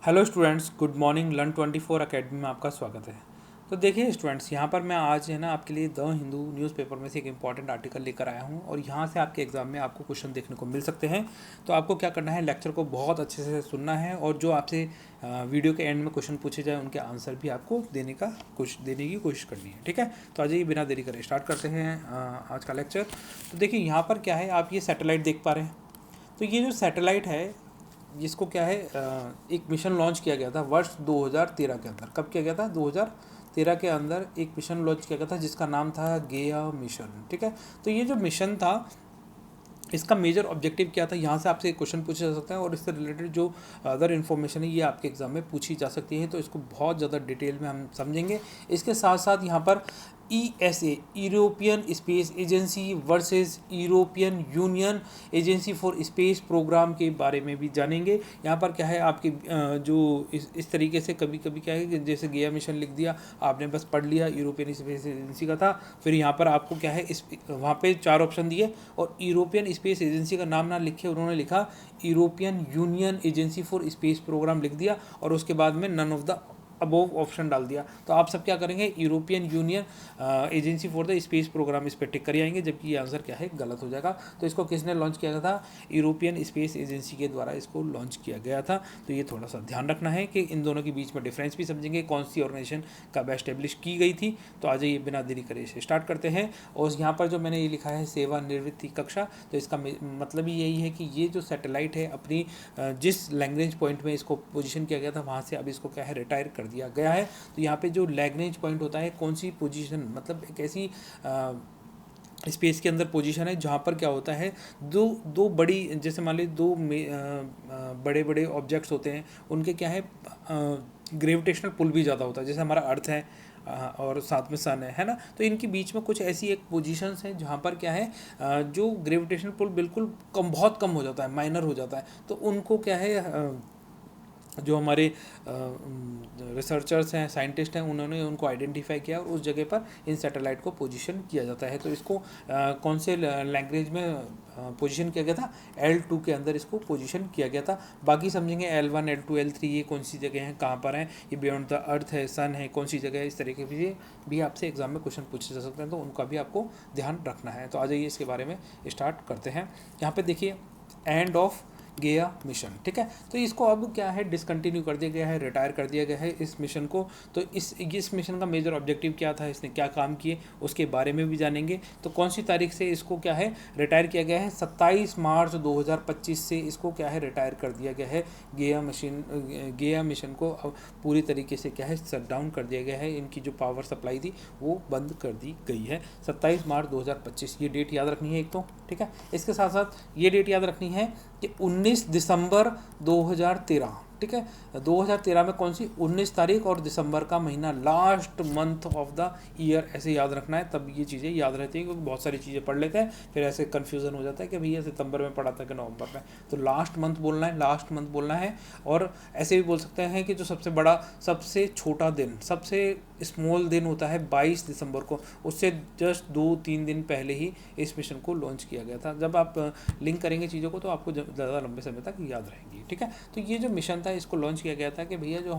Hello students, good morning. Learn 24 academy में आपका स्वागत है। तो देखिए स्टूडेंट्स, यहाँ पर मैं आज है ना आपके लिए द हिंदू न्यूज़पेपर में से एक इम्पॉर्टेंट आर्टिकल लेकर आया हूँ और यहाँ से आपके एग्जाम में आपको क्वेश्चन देखने को मिल सकते हैं। तो आपको क्या करना है, लेक्चर को बहुत अच्छे से सुनना है और जो आपसे वीडियो के एंड में क्वेश्चन पूछे जाए उनके आंसर भी आपको देने की कोशिश करनी है। ठीक है, तो आज ये बिना देरी करे स्टार्ट करते हैं आज का लेक्चर। तो देखिए यहाँ पर क्या है, आप ये सैटेलाइट देख पा रहे हैं। तो ये जो सैटेलाइट है जिसको क्या है, एक मिशन लॉन्च किया गया था वर्ष 2013 के अंदर। कब किया गया था? 2013 के अंदर एक मिशन लॉन्च किया गया था जिसका नाम था गेया मिशन। ठीक है, तो ये जो मिशन था इसका मेजर ऑब्जेक्टिव क्या था, यहाँ से आपसे एक क्वेश्चन पूछा जा सकता है और इससे रिलेटेड जो अदर इन्फॉर्मेशन है ये आपके एग्जाम में पूछी जा सकती है। तो इसको बहुत ज़्यादा डिटेल में हम समझेंगे। इसके साथ साथ यहाँ पर ESA European space agency versus European union agency for space programme के बारे में भी जानेंगे। यहाँ पर क्या है आपकी जो इस तरीके से कभी कभी क्या है कि जैसे गया मिशन लिख दिया आपने, बस पढ़ लिया, यूरोपियन स्पेस एजेंसी का था। फिर यहाँ पर आपको क्या है, इस वहाँ पे 4 ऑप्शन दिए और यूरोपियन स्पेस एजेंसी का नाम ना लिखे, उन्होंने लिखा European union agency for space programme लिख दिया और उसके बाद में none of the above option डाल दिया। तो आप सब क्या करेंगे, European union agency for the space programme इस पर टिक कर आएंगे, जबकि ये आंसर क्या है, गलत हो जाएगा। तो इसको किसने लॉन्च किया था? यूरोपियन स्पेस एजेंसी के द्वारा इसको लॉन्च किया गया था। तो ये थोड़ा सा ध्यान रखना है कि इन दोनों के बीच में डिफरेंस भी समझेंगे, कौन सी ऑर्गेनाइजेशन कब एस्टेब्लिश की गई थी। तो आज ये बिना देरी करे इसे स्टार्ट करते हैं। और यहाँ पर जो मैंने ये लिखा है सेवानिवृत्ति कक्षा, तो इसका मतलब ही यही है कि ये जो सैटेलाइट है अपनी जिस लैग्रेंज पॉइंट में इसको पोजीशन किया गया था वहाँ से अब इसको क्या है, रिटायर कर दिया गया है। तो यहाँ पे जो लैग्रेंज पॉइंट होता है, कौन सी पोजीशन, मतलब एक ऐसी स्पेस के अंदर पोजीशन है जहाँ पर क्या होता है, दो बड़ी, जैसे मान लीजिए दो बड़े बड़े ऑब्जेक्ट्स होते हैं, उनके क्या है ग्रेविटेशनल पुल भी ज़्यादा होता है। जैसे हमारा अर्थ है और साथ में सन है ना, तो इनके बीच में कुछ ऐसी एक पोजीशंस हैं जहाँ पर क्या है जो ग्रेविटेशनल पुल बिल्कुल बहुत कम हो जाता है, माइनर हो जाता है। तो उनको क्या है, जो हमारे रिसर्चर्स हैं, साइंटिस्ट हैं, उन्होंने उनको आइडेंटिफाई किया और उस जगह पर इन सैटेलाइट को पोजीशन किया जाता है। तो इसको कौन से लैंग्वेज में पोजीशन किया गया था? L2 के अंदर इसको पोजीशन किया गया था। बाकी समझेंगे L1 L2 L3 ये कौन सी जगह हैं, कहाँ पर हैं, ये बियॉन्ड द अर्थ है, सन है, कौन सी जगह है। इस तरीके से भी आपसे एग्जाम में क्वेश्चन पूछे जा सकते हैं, तो उनका भी आपको ध्यान रखना है। तो आ जाइए इसके बारे में स्टार्ट करते हैं। यहाँ पे देखिए एंड ऑफ गया मिशन। ठीक है, तो इसको अब क्या है, डिसकंटिन्यू कर दिया गया है, रिटायर कर दिया गया है इस मिशन को। तो इस मिशन का मेजर ऑब्जेक्टिव क्या था, इसने क्या काम किए, उसके बारे में भी जानेंगे। तो कौन सी तारीख से इसको क्या है रिटायर किया गया है? 27 मार्च 2025 से इसको क्या है रिटायर कर दिया गया है। गया मिशन को अब पूरी तरीके से क्या है शट डाउन कर दिया गया है। इनकी जो पावर सप्लाई थी वो बंद कर दी गई है। 27 मार्च 2025 ये डेट याद रखनी है एक तो। ठीक है, इसके साथ साथ ये डेट याद रखनी है कि 19 दिसंबर 2013। ठीक है, 2013 में कौन सी 19 तारीख और दिसंबर का महीना, last month of the year, ऐसे याद रखना है। तब ये चीज़ें याद रहती हैं, क्योंकि बहुत सारी चीज़ें पढ़ लेते हैं फिर ऐसे कन्फ्यूज़न हो जाता है कि भैया सितंबर में पढ़ा था कि नवंबर में। तो लास्ट मंथ बोलना है, लास्ट मंथ बोलना है। और ऐसे भी बोल सकते हैं कि जो सबसे बड़ा सबसे छोटा दिन, सबसे स्मॉल दिन होता है 22 दिसंबर को, उससे जस्ट 2-3 दिन पहले ही इस मिशन को लॉन्च किया गया था। जब आप लिंक करेंगे चीज़ों को तो आपको ज़्यादा लंबे समय तक याद रहेंगी। ठीक है, तो ये जो मिशन था इसको लॉन्च किया गया था कि भैया जो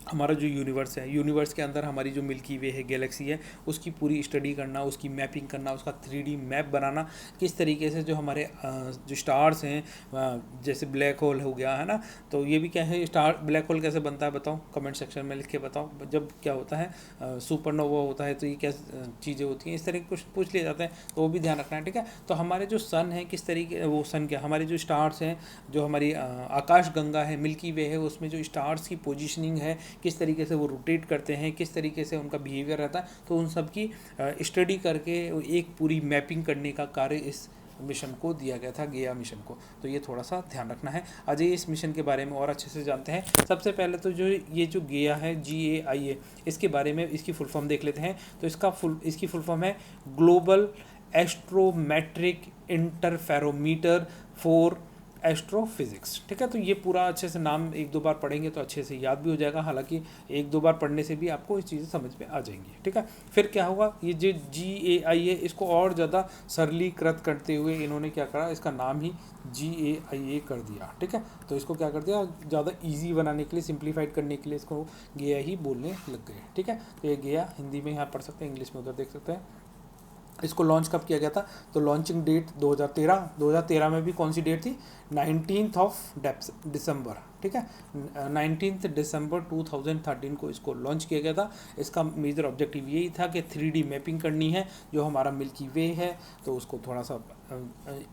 हमारा जो यूनिवर्स है, यूनिवर्स के अंदर हमारी जो मिल्की वे है, गैलेक्सी है, उसकी पूरी स्टडी करना, उसकी मैपिंग करना, उसका 3D मैप बनाना, किस तरीके से जो हमारे जो स्टार्स हैं, जैसे ब्लैक होल हो गया है ना, तो ये भी क्या है, स्टार ब्लैक होल कैसे बनता है बताओ, कमेंट सेक्शन में लिख के बताओ। जब क्या होता है सुपरनोवा होता है तो ये क्या चीज़ें होती हैं, इस तरह के कुछ पूछ लिए जाते हैं, तो वो भी ध्यान रखना है। ठीक है, तो हमारे जो सन है किस तरीके, वो सन क्या, हमारे जो स्टार्स हैं, जो हमारी आकाश गंगा है, मिल्की वे है, उसमें जो स्टार्स की पोजिशनिंग है, किस तरीके से वो रोटेट करते हैं, किस तरीके से उनका बिहेवियर रहता है, तो उन सब की स्टडी करके एक पूरी मैपिंग करने का कार्य इस मिशन को दिया गया था, गया मिशन को। तो ये थोड़ा सा ध्यान रखना है। आज इस मिशन के बारे में और अच्छे से जानते हैं। सबसे पहले तो जो ये जो गया है GAIA, इसके बारे में इसकी फुल फॉर्म देख लेते हैं। तो इसकी फुल फॉर्म है global astrometric interferometer for astrophysics. ठीक है, तो ये पूरा अच्छे से नाम एक दो बार पढ़ेंगे तो अच्छे से याद भी हो जाएगा, हालांकि एक दो बार पढ़ने से भी आपको इस चीज़ें समझ में आ जाएंगी। ठीक है, फिर क्या होगा, ये जो GAI है इसको और ज़्यादा सरलीकृत करते हुए इन्होंने क्या करा, इसका नाम ही GAIA कर दिया। ठीक है, तो इसको क्या कर दिया, ज़्यादा ईजी बनाने के लिए, सिंप्लीफाइड करने के लिए इसको गया ही बोलने लग गए। ठीक है, तो ये गया हिंदी में यहाँ पढ़ सकते हैं, इंग्लिश में उधर देख सकते हैं। इसको लॉन्च कब किया गया था, तो लॉन्चिंग डेट 2013 में भी कौन सी डेट थी, 19 दिसंबर। ठीक है, 19 दिसंबर 2013 को इसको लॉन्च किया गया था। इसका मेजर ऑब्जेक्टिव यही था कि 3D मैपिंग करनी है जो हमारा मिल्की वे है, तो उसको थोड़ा सा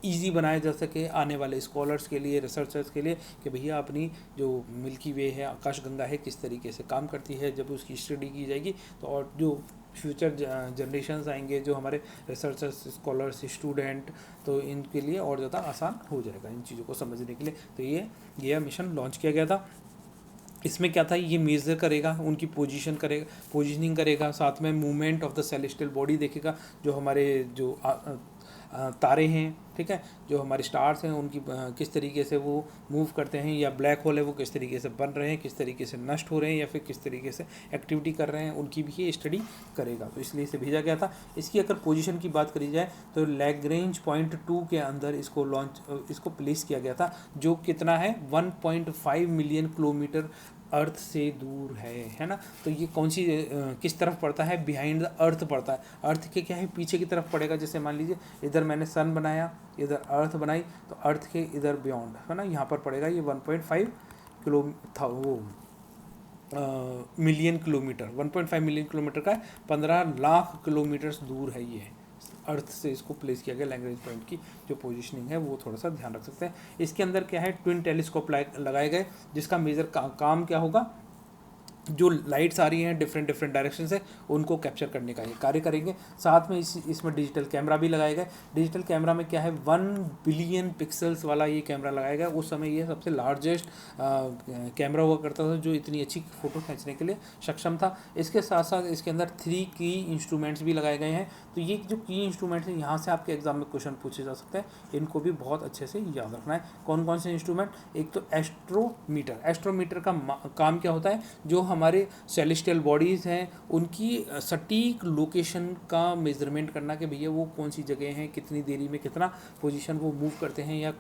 ईजी बनाया जा सके आने वाले स्कॉलर्स के लिए, रिसर्चर्स के लिए, कि भैया अपनी जो मिल्की वे है, आकाशगंगा है, किस तरीके से काम करती है। जब उसकी स्टडी की जाएगी तो और जो फ्यूचर जनरेशन्स आएंगे, जो हमारे रिसर्चर्स, स्कॉलर्स, स्टूडेंट, तो इनके लिए और ज़्यादा आसान हो जाएगा इन चीज़ों को समझने के लिए। तो ये मिशन लॉन्च किया गया था। इसमें क्या था, ये मेज़र करेगा, उनकी पोजीशनिंग करेगा, साथ में movement of the celestial body देखेगा, जो हमारे जो तारे हैं, ठीक है, जो हमारे स्टार्स हैं, उनकी किस तरीके से वो मूव करते हैं, या ब्लैक होल है वो किस तरीके से बन रहे हैं, किस तरीके से नष्ट हो रहे हैं, या फिर किस तरीके से एक्टिविटी कर रहे हैं, उनकी भी ये स्टडी करेगा। तो इसलिए इसे भेजा गया था। इसकी अगर पोजीशन की बात करी जाए तो लैग्रेंज पॉइंट 2 के अंदर इसको प्लेस किया गया था, जो कितना है, 1.5 मिलियन किलोमीटर अर्थ से दूर है ना। तो ये कौन सी किस तरफ पड़ता है, बिहाइंड द अर्थ पड़ता है। अर्थ के क्या है, पीछे की तरफ पड़ेगा। जैसे मान लीजिए इधर मैंने सन बनाया, इधर अर्थ बनाई, तो अर्थ के इधर बियॉन्ड है ना, यहाँ पर पड़ेगा ये 1.5 मिलियन किलोमीटर, 1.5 मिलियन किलोमीटर का है, 15 लाख किलोमीटर दूर है ये अर्थ से। इसको प्लेस किया गया। लैग्रेंज पॉइंट की जो पोजीशनिंग है वो थोड़ा सा ध्यान रख सकते हैं। इसके अंदर क्या है, ट्विन टेलीस्कोप लगाए गए, जिसका मेजर काम क्या होगा, जो लाइट्स आ रही हैं डिफरेंट डायरेक्शन से, उनको कैप्चर करने का ये कार्य करेंगे। साथ में इसमें डिजिटल कैमरा भी लगाया गया। डिजिटल कैमरा में क्या है, 1 बिलियन पिक्सल्स वाला ये कैमरा लगाया गया। उस समय ये सबसे लार्जेस्ट कैमरा हुआ करता था जो इतनी अच्छी फ़ोटो खींचने के लिए सक्षम था। इसके साथ साथ इसके अंदर 3 की इंस्ट्रूमेंट्स भी लगाए गए हैं। तो ये जो की इंस्ट्रूमेंट्स हैं, यहाँ से आपके एग्जाम में क्वेश्चन पूछे जा सकते हैं, इनको भी बहुत अच्छे से याद रखना है। कौन कौन से इंस्ट्रूमेंट, एक तो एस्ट्रोमीटर का काम क्या होता है, जो हमारे सेलेस्टियल बॉडीज़ हैं उनकी सटीक लोकेशन का मेजरमेंट करना, कि भैया वो कौन सी जगह हैं, कितनी देरी में कितना पोजीशन वो मूव करते हैं, या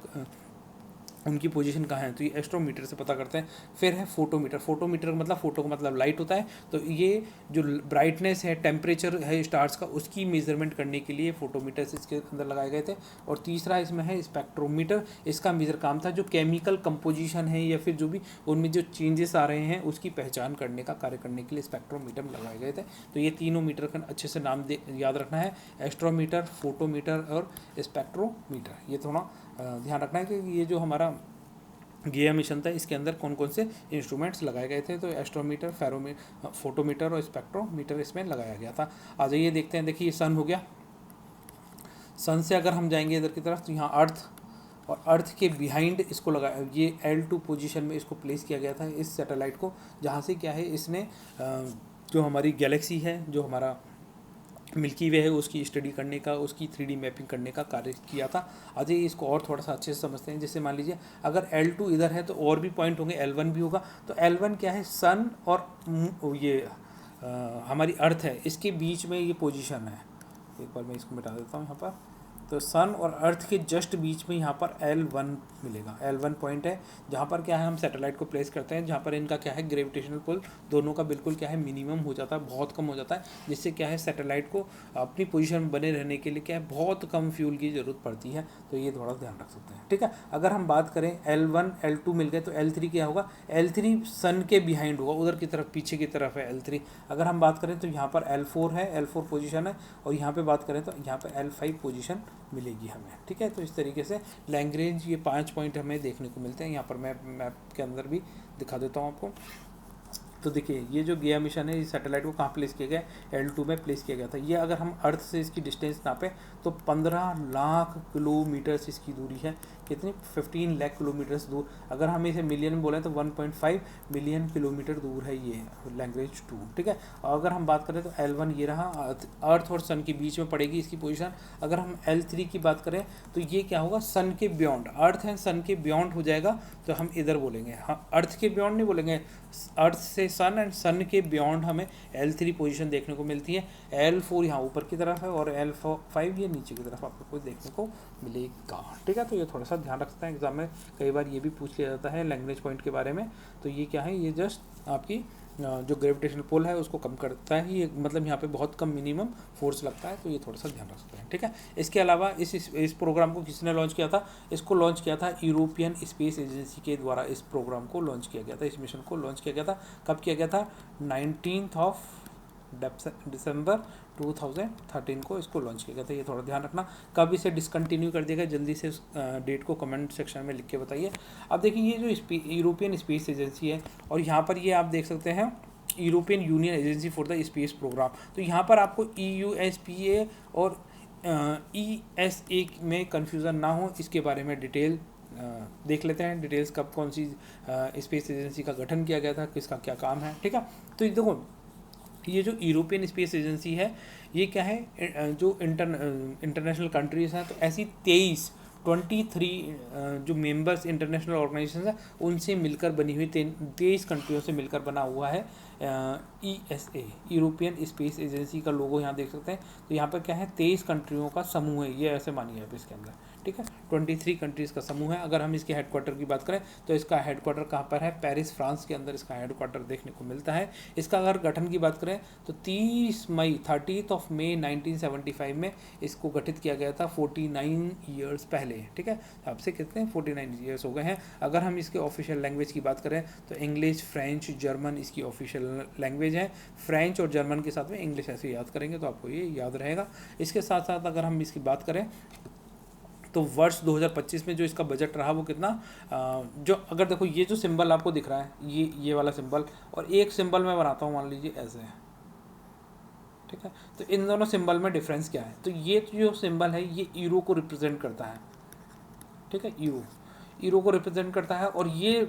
उनकी पोजीशन कहाँ है, तो ये एस्ट्रोमीटर से पता करते हैं। फिर है फोटोमीटर मतलब फोटो का मतलब लाइट होता है, तो ये जो ब्राइटनेस है, टेम्परेचर है स्टार्स का, उसकी मेजरमेंट करने के लिए फोटोमीटर्स इसके अंदर लगाए गए थे। और तीसरा इसमें है स्पेक्ट्रोमीटर। इसका मेजर काम था जो केमिकल कंपोजिशन है या फिर जो भी उनमें जो चेंजेस आ रहे हैं उसकी पहचान करने का कार्य करने के लिए स्पेक्ट्रोमीटर लगाए गए थे। तो ये तीनों मीटर का अच्छे से नाम याद रखना है, एस्ट्रोमीटर, फोटोमीटर और स्पेक्ट्रोमीटर। ये थोड़ा ध्यान रखना है कि ये जो हमारा गेया मिशन था इसके अंदर कौन कौन से इंस्ट्रूमेंट्स लगाए गए थे। तो एस्ट्रोमीटर, फोटोमीटर और स्पेक्ट्रोमीटर इसमें लगाया गया था। आ जाइए देखते हैं। देखिए सन हो गया। सन से अगर हम जाएंगे इधर की तरफ तो यहाँ अर्थ, और अर्थ के बिहाइंड इसको लगाया, ये L2 पोजीशन में इसको प्लेस किया गया था इस सैटेलाइट को, जहाँ से क्या है इसने जो हमारी गैलेक्सी है, जो हमारा मिल्की वे है, उसकी स्टडी करने का, उसकी 3D मैपिंग करने का कार्य किया था। आज इसको और थोड़ा सा अच्छे से समझते हैं। जैसे मान लीजिए अगर L2 इधर है तो और भी पॉइंट होंगे, L1 भी होगा। तो L1 क्या है, सन और ये हमारी अर्थ है, इसके बीच में ये पोजीशन है। एक बार मैं इसको मिटा देता हूँ यहाँ पर। तो सन और अर्थ के जस्ट बीच में यहाँ पर L1 मिलेगा। L1 पॉइंट है जहाँ पर क्या है हम सैटेलाइट को प्लेस करते हैं, जहाँ पर इनका क्या है ग्रेविटेशनल पुल दोनों का बिल्कुल क्या है मिनिमम हो जाता है, बहुत कम हो जाता है, जिससे क्या है सैटेलाइट को अपनी पोजीशन में बने रहने के लिए क्या है बहुत कम फ्यूल की ज़रूरत पड़ती है। तो ये थोड़ा ध्यान रख सकते हैं, ठीक है। अगर हम बात करें L1 L2 मिल गए तो L3 क्या होगा, L3 सन के बिहाइंड होगा, उधर की तरफ पीछे की तरफ है L3। अगर हम बात करें तो यहाँ पर L4 है, L4 पोजीशन है, और यहाँ पे बात करें तो यहाँ पर L5 पोजीशन मिलेगी हमें, ठीक है। तो इस तरीके से लैग्रेंज ये 5 पॉइंट हमें देखने को मिलते हैं। यहाँ पर मैं मैप के अंदर भी दिखा देता हूँ आपको। तो देखिए ये जो गया मिशन है, इस सैटेलाइट को कहाँ प्लेस किया गया, L2 में प्लेस किया गया था। ये अगर हम अर्थ से इसकी डिस्टेंस नापें तो 15 लाख किलोमीटर इसकी दूरी है, कितनी 15 लाख किलोमीटर्स दूर, अगर हम इसे मिलियन में बोलें तो 1.5 मिलियन किलोमीटर दूर है ये लैग्रेंज 2, ठीक है। और अगर हम बात करें तो L1 ये रहा, अर्थ और सन के बीच में पड़ेगी इसकी पोजीशन। अगर हम L3 की बात करें तो ये क्या होगा, सन के बियॉन्ड, अर्थ है सन के बियॉन्ड हो जाएगा, तो हम इधर बोलेंगे, हाँ अर्थ के बियॉन्ड नहीं बोलेंगे, अर्थ से सन एंड सन के बियॉन्ड हमें L3 पोजीशन देखने को मिलती है। L4 यहाँ ऊपर की तरफ है और L5 ये नीचे की तरफ आपको देखने को मिलेगा, ठीक है। तो ये थोड़ा सा ध्यान रखते हैं, एग्जाम में कई बार ये भी पूछ लिया जाता है लैग्रेंज पॉइंट के बारे में। तो ये क्या है, ये जस्ट आपकी जो ग्रेविटेशनल पुल है उसको कम करता है, ये मतलब यहाँ पे बहुत कम मिनिमम फोर्स लगता है, तो ये थोड़ा सा ध्यान रख सकते हैं, ठीक है। इसके अलावा इस प्रोग्राम को किसने लॉन्च किया था, इसको लॉन्च किया था यूरोपियन स्पेस एजेंसी के द्वारा। इस प्रोग्राम को लॉन्च किया गया था, इस मिशन को लॉन्च किया गया था। कब किया गया था, 19 दिसंबर 2013 को इसको लॉन्च किया गया था, ये थोड़ा ध्यान रखना। कब इसे डिसकंटिन्यू कर दिया गया, जल्दी से उस डेट को कमेंट सेक्शन में लिख के बताइए। अब देखिए ये जो यूरोपियन स्पेस एजेंसी है, और यहाँ पर ये आप देख सकते हैं European union agency for the space programme. तो यहाँ पर आपको EUSPA और ESA में कन्फ्यूज़न ना हो, इसके बारे में डिटेल देख लेते हैं। डिटेल्स कब कौन सी स्पेस एजेंसी का गठन किया गया था, किसका क्या काम है, ठीक है। तो देखो ये जो यूरोपियन स्पेस एजेंसी है ये क्या है, जो इंटरनेशनल कंट्रीज़ हैं, तो ऐसी 23 जो मेंबर्स इंटरनेशनल ऑर्गेनाइजेशन है उनसे मिलकर बनी हुई 23 कंट्रियों से मिलकर बना हुआ है ESA, यूरोपियन स्पेस एजेंसी का लोगो यहाँ देख सकते हैं। तो यहाँ पर क्या है, 23 कंट्रियों का समूह है, ये ऐसे मानिए आप इसके अंदर, ठीक है। 23 कंट्रीज़ का समूह है। अगर हम इसके हेडक्वार्टर की बात करें तो इसका हेडक्वार्टर कहाँ पर है, पेरिस फ्रांस के अंदर इसका हेडक्वार्टर देखने को मिलता है। इसका अगर गठन की बात करें तो 30 मई 1975 में इसको गठित किया गया था, 49 ईयर्स पहले, ठीक है। आपसे कितने 49 ईयर्स हो गए हैं। अगर हम इसके ऑफिशियल लैंग्वेज की बात करें तो इंग्लिश, फ्रेंच, जर्मन इसकी ऑफिशियल लैंग्वेज है। फ्रेंच और जर्मन के साथ में इंग्लिश ऐसे याद करेंगे तो आपको ये याद रहेगा। इसके साथ साथ अगर हम इसकी बात करें तो वर्ष 2025 में जो इसका बजट रहा वो कितना, जो अगर देखो ये जो सिंबल आपको दिख रहा है, ये वाला सिंबल, और एक सिंबल मैं बनाता हूँ मान लीजिए ऐसे है, ठीक है। तो इन दोनों सिंबल में डिफरेंस क्या है, तो ये जो सिंबल है ये यूरो को रिप्रेजेंट करता है, ठीक है। यूरो को रिप्रेजेंट करता है, और ये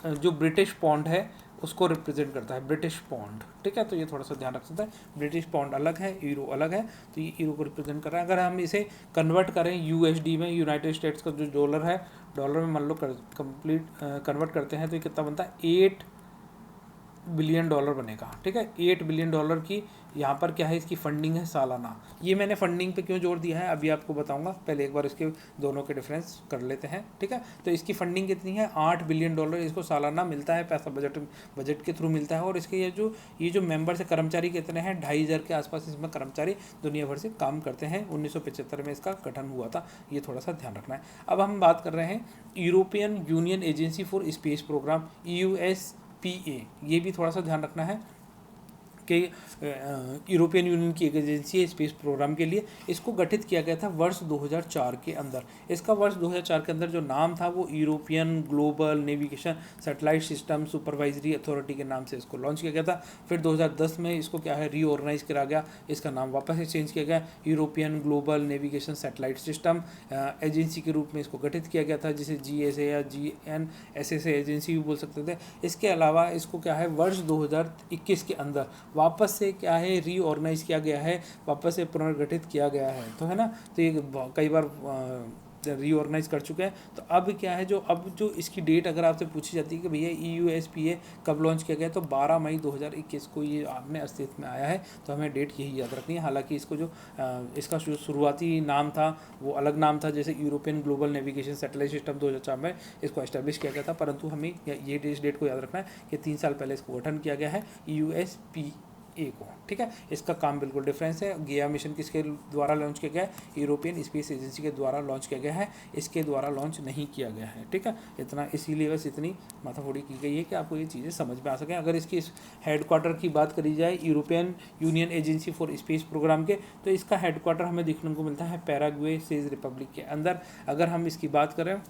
जो ब्रिटिश पॉन्ड है उसको रिप्रेजेंट करता है, ब्रिटिश पॉन्ड, ठीक है। तो ये थोड़ा सा ध्यान रख सकते हैं, ब्रिटिश पॉन्ड अलग है, यूरो अलग है, तो ये यूरो को रिप्रेजेंट कर रहा है। अगर हम इसे कन्वर्ट करें USD में, यूनाइटेड स्टेट्स का जो डॉलर है, डॉलर में मान लो कंप्लीट कन्वर्ट करते हैं तो ये कितना बनता है, $8 बिलियन बनेगा, ठीक है। $8 बिलियन की यहाँ पर क्या है, इसकी फंडिंग है सालाना। ये मैंने फंडिंग पे क्यों जोर दिया है अभी आपको बताऊंगा, पहले एक बार इसके दोनों के डिफरेंस कर लेते हैं, ठीक है। तो इसकी फंडिंग कितनी है, $8 बिलियन इसको सालाना मिलता है, पैसा बजट के थ्रू मिलता है। और इसके ये जो मेंबर्स है, कर्मचारी कितने हैं, 2500 के आसपास इसमें कर्मचारी दुनिया भर से काम करते हैं। 1975 में इसका गठन हुआ था, ये थोड़ा सा ध्यान रखना है। अब हम बात कर रहे हैं European union agency for space programme, EUSPA, ये भी थोड़ा सा ध्यान रखना है कि यूरोपियन यूनियन की एक एजेंसी है स्पेस प्रोग्राम के लिए। इसको गठित किया गया था वर्ष 2004 के अंदर। इसका वर्ष 2004 के अंदर जो नाम था वो European global navigation satellite system supervisory authority के नाम से इसको लॉन्च किया गया था। फिर 2010 में इसको क्या है, रीऑर्गेनाइज करा गया, इसका नाम वापस से चेंज किया गया, European global navigation satellite system agency के रूप में इसको गठित किया गया था, जिसे GSA या GNSS एजेंसी भी बोल सकते थे। इसके अलावा इसको क्या है, वर्ष 2021 के अंदर वापस से क्या है, रीऑर्गेनाइज किया गया है, वापस से पुनर्गठित किया गया है, तो है ना। तो ये कई बार रीऑर्गेनाइज कर चुके हैं। तो अब क्या है, अब जो इसकी डेट अगर आपसे पूछी जाती है कि भैया EUSPA कब लॉन्च किया गया, तो 12 मई 2021 को ये आपने अस्तित्व में आया है। तो हमें डेट यही याद रखनी है। हालांकि इसको जो इसका शुरुआती नाम था वो अलग नाम था, जैसे European global navigation satellite system 2004 में इसको एस्टेब्लिश किया गया था, परंतु हमें ये डेट को याद रखना है कि 3 साल पहले इसको गठन किया गया है EUSPA को, ठीक है। इसका काम बिल्कुल डिफरेंस है। गया मिशन किसके द्वारा लॉन्च किया गया है, यूरोपियन स्पेस एजेंसी के द्वारा लॉन्च किया गया है, इसके द्वारा लॉन्च नहीं किया गया है, ठीक है। इतना इसीलिए बस इतनी माथाफोड़ी की गई है कि आपको ये चीज़ें समझ में आ सकें। अगर इसकी हेडक्वार्टर की बात करी जाए European union agency for space programme के, तो इसका हेडक्वार्टर हमें देखने को मिलता है पैराग्वे सेज रिपब्लिक के अंदर। अगर हम इसकी बात करें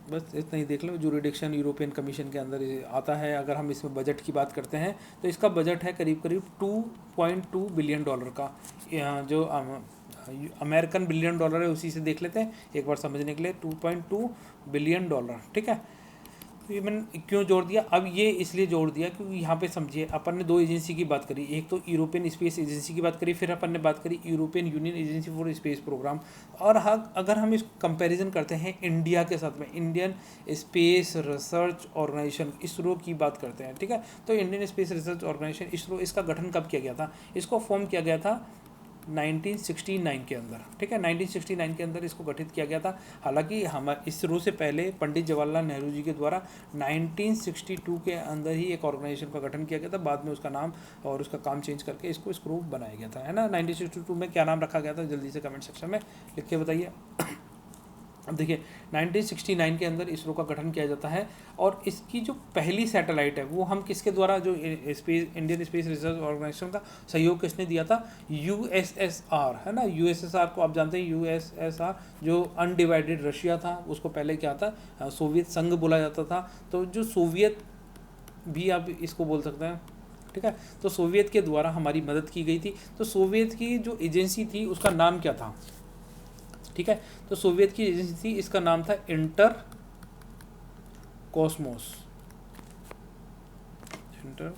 बस इतना ही देख लो, जूरिडिक्शन यूरोपियन कमीशन के अंदर आता है। अगर हम इसमें बजट की बात करते हैं तो इसका बजट है करीब करीब $2.2 बिलियन का, जो अमेरिकन बिलियन डॉलर है, उसी से देख लेते हैं एक बार समझने के लिए। 2.2 बिलियन डॉलर, ठीक है। तो ये मैंने क्यों जोड़ दिया, अब ये इसलिए जोड़ दिया क्योंकि यहाँ पे समझिए अपन ने दो एजेंसी की बात करी, एक तो यूरोपियन स्पेस एजेंसी की बात करी, फिर अपन ने बात करी European union agency for space programme. और अगर हम इस कंपैरिजन करते हैं इंडिया के साथ में, Indian space research organisation ISRO की बात करते हैं, ठीक है। तो Indian space research organisation ISRO, इसका गठन कब किया गया था, इसको फॉर्म किया गया था 1969 के अंदर, ठीक है। 1969 के अंदर इसको गठित किया गया था। हालांकि हम इसरो से पहले पंडित जवाहरलाल नेहरू जी के द्वारा 1962 के अंदर ही एक ऑर्गेनाइजेशन का गठन किया गया था। बाद में उसका नाम और उसका काम चेंज करके इसको इसरो बनाया गया था, है ना। 1962 में क्या नाम रखा गया था, जल्दी से कमेंट सेक्शन में लिख के बताइए। अब देखिए 1969 के अंदर इसरो का गठन किया जाता है, और इसकी जो पहली सैटेलाइट है वो हम किसके द्वारा, जो space Indian space research organisation का सहयोग किसने दिया था, यूएसएसआर, है ना। यूएसएसआर को आप जानते हैं, यूएसएसआर जो अनडिवाइडेड रशिया था, उसको पहले क्या था, सोवियत संघ बोला जाता था। तो जो सोवियत भी आप इसको बोल सकते हैं, ठीक है। तो सोवियत के द्वारा हमारी मदद की गई थी। तो सोवियत की जो एजेंसी थी उसका नाम क्या था, ठीक है। तो सोवियत की एजेंसी थी, इसका नाम था इंटर कॉस्मोस, इंटर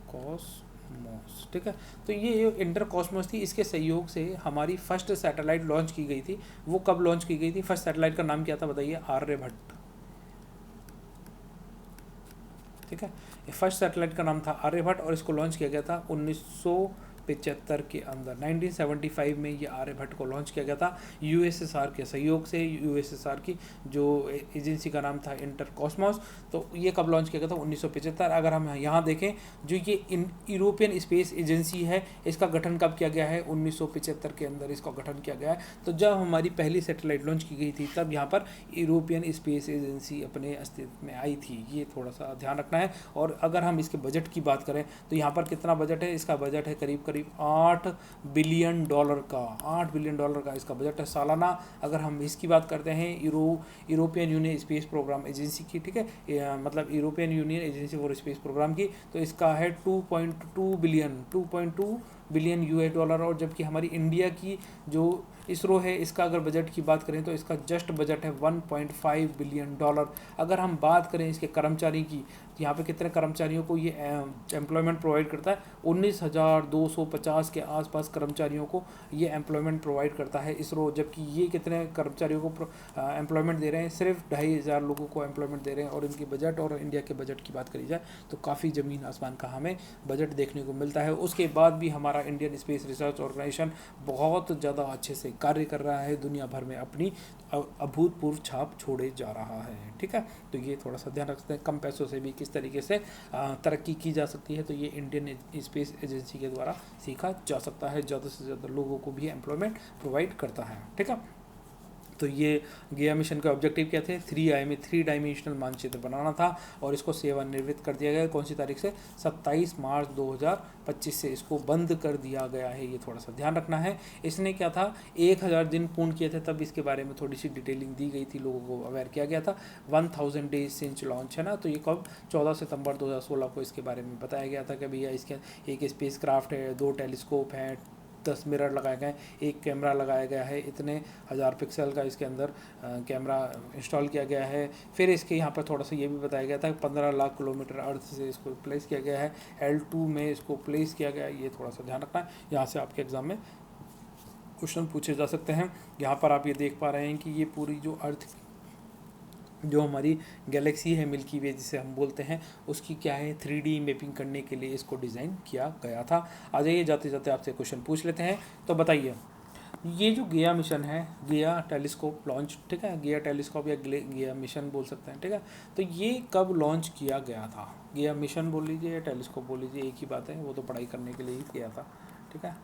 कॉस्मोस, ठीक है। तो ये इंटर कॉस्मोस थी, इसके सहयोग से हमारी फर्स्ट सैटेलाइट लॉन्च की गई थी। वो कब लॉन्च की गई थी, फर्स्ट सैटेलाइट का नाम क्या था बताइए, आर्यभट्ट, ठीक है। फर्स्ट सैटेलाइट का नाम था आर्यभट्ट, और इसको लॉन्च किया गया था 1975 के अंदर। 1975 में ये आर्यभट्ट को लॉन्च किया गया था यूएसएसआर के सहयोग से। यूएसएसआर की जो एजेंसी का नाम था इंटर कॉस्मोस। तो ये कब लॉन्च किया गया था, 1975। अगर हम यहाँ देखें, जो ये यूरोपियन स्पेस एजेंसी है, इसका गठन कब किया गया है, 1975 के अंदर इसका गठन किया गया है। तो जब हमारी पहली सैटेलाइट लॉन्च की गई थी, तब यहाँ पर यूरोपियन स्पेस एजेंसी अपने अस्तित्व में आई थी, ये थोड़ा सा ध्यान रखना है। और अगर हम इसके बजट की बात करें तो यहाँ पर कितना बजट है, इसका बजट है करीब 8 बिलियन डॉलर का, 8 बिलियन डॉलर का इसका बजट है सालाना। अगर हम इसकी बात करते हैं European union space programme agency की, ठीक है, मतलब European union agency for space programme की, तो इसका है 2.2 बिलियन यूएस डॉलर। और जबकि हमारी इंडिया की जो इसरो है, इसका अगर बजट की बात करें तो इसका जस्ट बजट है 1.5 बिलियन डॉलर। अगर हम बात करें इसके कर्मचारी की, तो यहाँ पे कितने कर्मचारियों को ये एम्प्लॉयमेंट प्रोवाइड करता है, 19,250 के आसपास कर्मचारियों को ये एम्प्लॉयमेंट प्रोवाइड करता है इसरो। जबकि ये कितने कर्मचारियों को एम्प्लॉयमेंट दे रहे हैं, सिर्फ 2,500 लोगों को एम्प्लॉयमेंट दे रहे हैं। और इनकी बजट और इंडिया के बजट की बात करी जाए तो काफ़ी ज़मीन आसमान का हमें बजट देखने को मिलता है। उसके बाद भी हमारा इंडियन स्पेस रिसर्च ऑर्गेनाइजेशन बहुत ज़्यादा अच्छे से कार्य कर रहा है, दुनिया भर में अपनी अभूतपूर्व छाप छोड़े जा रहा है, ठीक है। तो ये थोड़ा सा ध्यान रखते हैं, कम पैसों से भी किस तरीके से तरक्की की जा सकती है, तो ये इंडियन स्पेस एजेंसी के द्वारा सीखा जा सकता है। ज़्यादा से ज़्यादा लोगों को भी एम्प्लॉयमेंट प्रोवाइड करता है, ठीक है। तो ये गया मिशन के ऑब्जेक्टिव क्या थे, 3 डायमेंशनल मानचित्र बनाना था, और इसको सेवानिवृत्त कर दिया गया कौन सी तारीख से, 27 मार्च 2025 से इसको बंद कर दिया गया है। ये थोड़ा सा ध्यान रखना है। इसने क्या था, 1000 दिन पूर्ण किए थे, तब इसके बारे में थोड़ी सी डिटेलिंग दी गई थी, लोगों को अवेयर किया गया था। 1000 डेज सिंच लॉन्च, है ना। तो ये कब, 14 सितंबर 2016 को इसके बारे में बताया गया था कि भैया इसके एक स्पेस क्राफ्ट है, 2 टेलीस्कोप हैं, 10 मिरर लगाए गए, एक कैमरा लगाया गया है, इतने 1000 पिक्सल का इसके अंदर कैमरा इंस्टॉल किया गया है। फिर इसके यहाँ पर थोड़ा सा ये भी बताया गया था 15 लाख किलोमीटर अर्थ से इसको प्लेस किया गया है, L2 में इसको प्लेस किया गया है। ये थोड़ा सा ध्यान रखना है, यहाँ से आपके एग्जाम में क्वेश्चन पूछे जा सकते हैं। यहाँ पर आप ये देख पा रहे हैं कि ये पूरी जो अर्थ, जो हमारी गैलेक्सी है मिल्की वे जिसे हम बोलते हैं, उसकी क्या है 3D मैपिंग करने के लिए इसको डिज़ाइन किया गया था। आ जाइए, जाते जाते आपसे क्वेश्चन पूछ लेते हैं। तो बताइए, ये जो गया मिशन है, गया टेलीस्कोप लॉन्च, ठीक है, गया टेलीस्कोप या गया मिशन बोल सकते हैं, ठीक है। तो ये कब लॉन्च किया गया था, गया मिशन बोल लीजिए या टेलीस्कोप बोल लीजिए, एक ही बात है, वो तो पढ़ाई करने के लिए ही किया था, ठीक है।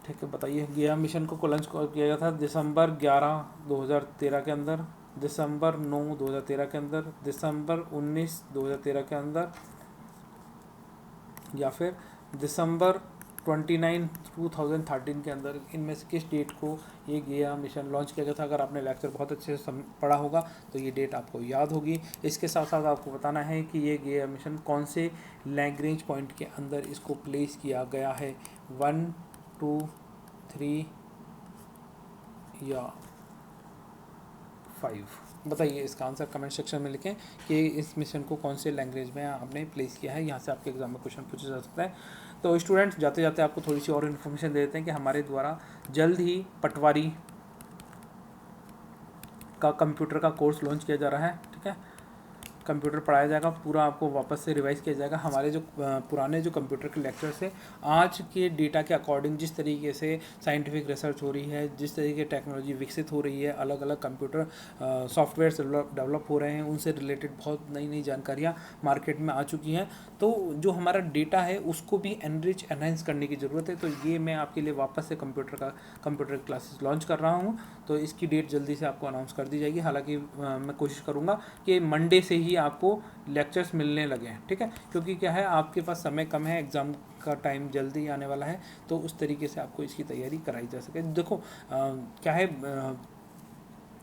ठीक है, बताइए, गया मिशन को लॉन्च किया गया था दिसंबर 11 2013 के अंदर, दिसंबर 9 2013 के अंदर, दिसंबर 19 2013 के अंदर, या फिर दिसंबर 29 2013 के अंदर। इनमें से किस डेट को ये गया मिशन लॉन्च किया गया था। अगर आपने लेक्चर बहुत अच्छे से पढ़ा होगा तो ये डेट आपको याद होगी। इसके साथ साथ आपको बताना है कि ये गया मिशन कौन से लैग्रेंज पॉइंट के अंदर इसको प्लेस किया गया है, 1 2 3 या 5? बताइए इसका आंसर कमेंट सेक्शन में लिखें कि इस मिशन को कौन से लैंग्वेज में आपने प्लेस किया है। यहाँ से आपके एग्जाम में क्वेश्चन पूछा जा सकता है। तो स्टूडेंट्स, जाते जाते आपको थोड़ी सी और इन्फॉर्मेशन दे देते हैं कि हमारे द्वारा जल्द ही पटवारी का कंप्यूटर का कोर्स लॉन्च किया जा रहा है। ठीक है, कंप्यूटर पढ़ाया जाएगा, पूरा आपको वापस से रिवाइज किया जाएगा। हमारे जो पुराने जो कंप्यूटर के लेक्चर्स है, आज के डेटा के अकॉर्डिंग जिस तरीके से साइंटिफिक रिसर्च हो रही है, जिस तरीके की टेक्नोलॉजी विकसित हो रही है, अलग अलग कंप्यूटर सॉफ्टवेयर डेवलप हो रहे हैं, उनसे रिलेटेड बहुत नई नई जानकारियाँ मार्केट में आ चुकी हैं। तो जो हमारा डेटा है उसको भी एनहांस करने की ज़रूरत है। तो ये मैं आपके लिए वापस से कंप्यूटर क्लासेस लॉन्च कर रहा हूँ। तो इसकी डेट जल्दी से आपको अनाउंस कर दी जाएगी। हालांकि मैं कोशिश करूँगा कि मंडे से ही आपको लेक्चर्स मिलने लगे हैं। ठीक है, क्योंकि क्या है, आपके पास समय कम है, एग्ज़ाम का टाइम जल्दी आने वाला है, तो उस तरीके से आपको इसकी तैयारी कराई जा सके। देखो क्या है,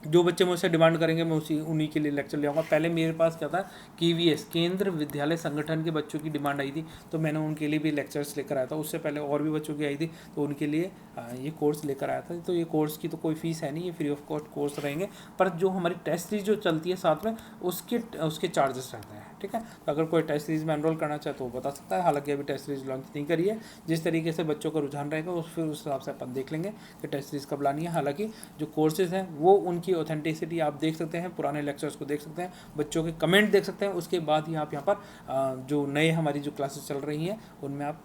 जो बच्चे मुझसे डिमांड करेंगे मैं उन्हीं के लिए लेक्चर ले आऊँगा। पहले मेरे पास क्या था, KVS केंद्र विद्यालय संगठन के बच्चों की डिमांड आई थी, तो मैंने उनके लिए भी लेक्चर्स लेकर आया था। उससे पहले और भी बच्चों की आई थी, तो उनके लिए ये कोर्स लेकर आया था। तो ये कोर्स की तो कोई फीस है नहीं, ये फ्री ऑफ कॉस्ट कोर्स रहेंगे। पर जो हमारी टेस्ट सीरीज जो चलती है साथ में, उसके चार्जेस रहते हैं। ठीक है, तो अगर कोई टेस्ट सीरीज में एनरोल करना चाहे तो वो बता सकता है। हालांकि अभी टेस्ट सीरीज लॉन्च नहीं करी है। जिस तरीके से बच्चों का रुझान रहेगा फिर उस हिसाब से अपन देख लेंगे कि टेस्ट सीरीज कब लानी है। हालांकि जो कोर्सेज हैं वो उनकी ऑथेंटिसिटी आप देख सकते हैं, पुराने लेक्चर्स को देख सकते हैं, बच्चों के कमेंट देख सकते हैं। उसके बाद ही आप यहाँ पर जो नए हमारी जो क्लासेस चल रही हैं उनमें आप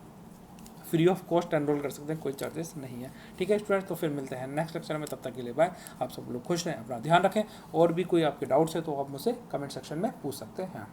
फ्री ऑफ कॉस्ट एनरोल कर सकते हैं, कोई चार्जेस नहीं है। ठीक है स्टूडेंट्स, तो फिर मिलते हैं नेक्स्ट लेक्चर में। तब तक के लिए बाय। आप सब लोग खुश रहें, अपना ध्यान रखें। और भी कोई आपके डाउट्स है तो आप मुझसे कमेंट सेक्शन में पूछ सकते हैं।